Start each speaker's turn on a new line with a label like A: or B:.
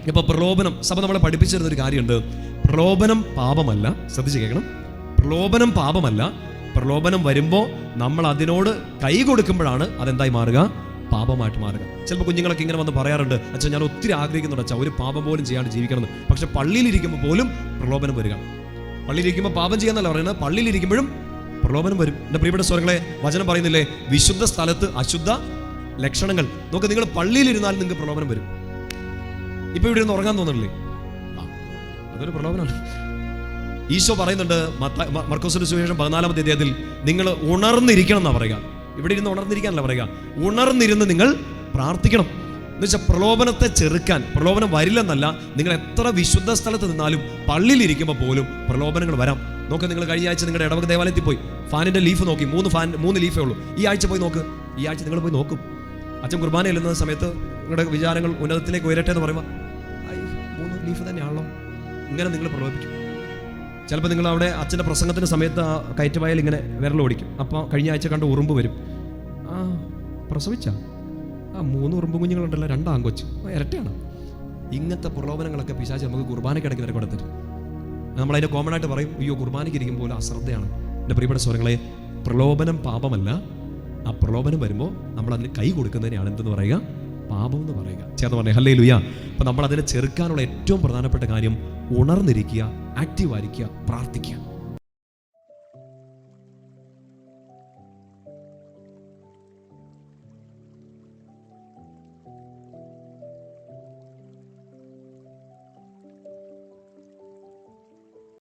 A: ഇപ്പോൾ പ്രലോഭനം, സഭ നമ്മളെ പഠിപ്പിച്ചിരുന്നൊരു കാര്യമുണ്ട്. പ്രലോഭനം പാപമല്ല. ശ്രദ്ധിച്ച് കേൾക്കണം. പ്രലോഭനം പാപമല്ല. പ്രലോഭനം വരുമ്പോൾ നമ്മൾ അതിനോട് കൈ കൊടുക്കുമ്പോഴാണ് അതെന്തായി മാറുക? പാപമായിട്ട് മാറുക. ചിലപ്പോൾ കുഞ്ഞുങ്ങളൊക്കെ ഇങ്ങനെ വന്ന് പറയാറുണ്ട്, അച്ഛൻ ഞാൻ ഒത്തിരി ആഗ്രഹിക്കുന്നുണ്ട് അച്ഛാ, ഒരു പാപം പോലും ചെയ്യാണ്ട് ജീവിക്കണമെന്ന്. പക്ഷെ പള്ളിയിലിരിക്കുമ്പോൾ പോലും പ്രലോഭനം വരിക. പള്ളിയിലിരിക്കുമ്പോൾ പാപം ചെയ്യാന്നല്ല പറയുന്നത്, പള്ളിയിലിരിക്കുമ്പോഴും പ്രലോഭനം വരും. എൻ്റെ പ്രിയപ്പെട്ട സ്വരങ്ങളെ, വചനം പറയുന്നില്ലേ, വിശുദ്ധ സ്ഥലത്ത് അശുദ്ധ ലക്ഷണങ്ങൾ. നോക്ക്, നിങ്ങൾ പള്ളിയിലിരുന്നാലും നിങ്ങൾക്ക് പ്രലോഭനം വരും. ഇപ്പൊ ഇവിടെ ഇരുന്ന് ഉറങ്ങാൻ തോന്നുന്നില്ലേ? അതൊരു പ്രലോഭനമാണ്. ഈശോ പറയുന്നുണ്ട് മർക്കോസിന്റെ സുവിശേഷം 14-ാം അധ്യായത്തിൽ, നിങ്ങൾ ഉണർന്നിരിക്കണം എന്നാ പറയുക. ഇവിടെ ഇരുന്ന് ഉണർന്നിരിക്കാനല്ല പറയുക, ഉണർന്നിരുന്ന് നിങ്ങൾ പ്രാർത്ഥിക്കണം എന്ന് വെച്ചാൽ പ്രലോഭനത്തെ ചെറുക്കാൻ. പ്രലോഭനം വരില്ലെന്നല്ല, നിങ്ങൾ എത്ര വിശുദ്ധ സ്ഥലത്ത് നിന്നാലും പള്ളിയിലിരിക്കുമ്പോൾ പോലും പ്രലോഭനങ്ങൾ വരാം. നോക്ക്, നിങ്ങൾ കഴിഞ്ഞ ആഴ്ച നിങ്ങളുടെ ഇടവക ദേവാലയത്തിൽ പോയി ഫാനിന്റെ ലീഫ് നോക്കി, 3 ലീഫേ ഉള്ളൂ. ഈ ആഴ്ച പോയി നോക്ക്. ഈ ആഴ്ച നിങ്ങൾ പോയി നോക്കും. അച്ഛൻ കുർബാന ചെല്ലുന്ന സമയത്ത് നിങ്ങളുടെ വിചാരങ്ങൾ ഉന്നതത്തിലേക്ക് ഉയരട്ടെ എന്ന് പറയുമ്പോൾ 3 ലീഫ് തന്നെയാണല്ലോ. ഇങ്ങനെ നിങ്ങൾ പ്രലോഭിക്കും. ചിലപ്പോൾ നിങ്ങൾ അവിടെ അച്ഛൻ്റെ പ്രസംഗത്തിൻ്റെ സമയത്ത് ആ കയറ്റുവായാൽ ഇങ്ങനെ വിരൽ ഓടിക്കും. അപ്പോൾ കഴിഞ്ഞ ആഴ്ച കണ്ട് ഉറുമ്പ് വരും. പ്രസവിച്ച 3 ഉറുമ്പ് കുഞ്ഞുങ്ങളുണ്ടല്ലോ, 2 ആൺകൊച്ച്, ഇരട്ടയാണ്. ഇങ്ങനത്തെ പ്രലോഭനങ്ങളൊക്കെ പിശാച് നമുക്ക് കുർബാനയ്ക്കിടയ്ക്ക് വരെ കൊടുത്തിട്ട് നമ്മളതിൻ്റെ കോമൺ ആയിട്ട് പറയും, അയ്യോ കുർബാനയ്ക്ക് ഇരിക്കുമ്പോൾ അശ്രദ്ധയാണ്. എൻ്റെ പ്രിയപ്പെട്ട സ്വരങ്ങളെ, പ്രലോഭനം പാപമല്ല. ആ പ്രലോഭനം വരുമ്പോൾ നമ്മൾ അതിന് കൈ കൊടുക്കുന്നതിനെയാണ് എന്തെന്ന് പറയുക? പാപം എന്ന് പറയുക. ചേർന്ന് പറഞ്ഞേ ഹല്ലേലൂയ. അപ്പം നമ്മൾ അതിനെ ചെറുക്കാനുള്ള ഏറ്റവും പ്രധാനപ്പെട്ട കാര്യം ഉണർന്നിരിക്കുക, ആക്റ്റീവായിരിക്കുക, പ്രാർത്ഥിക്കുക.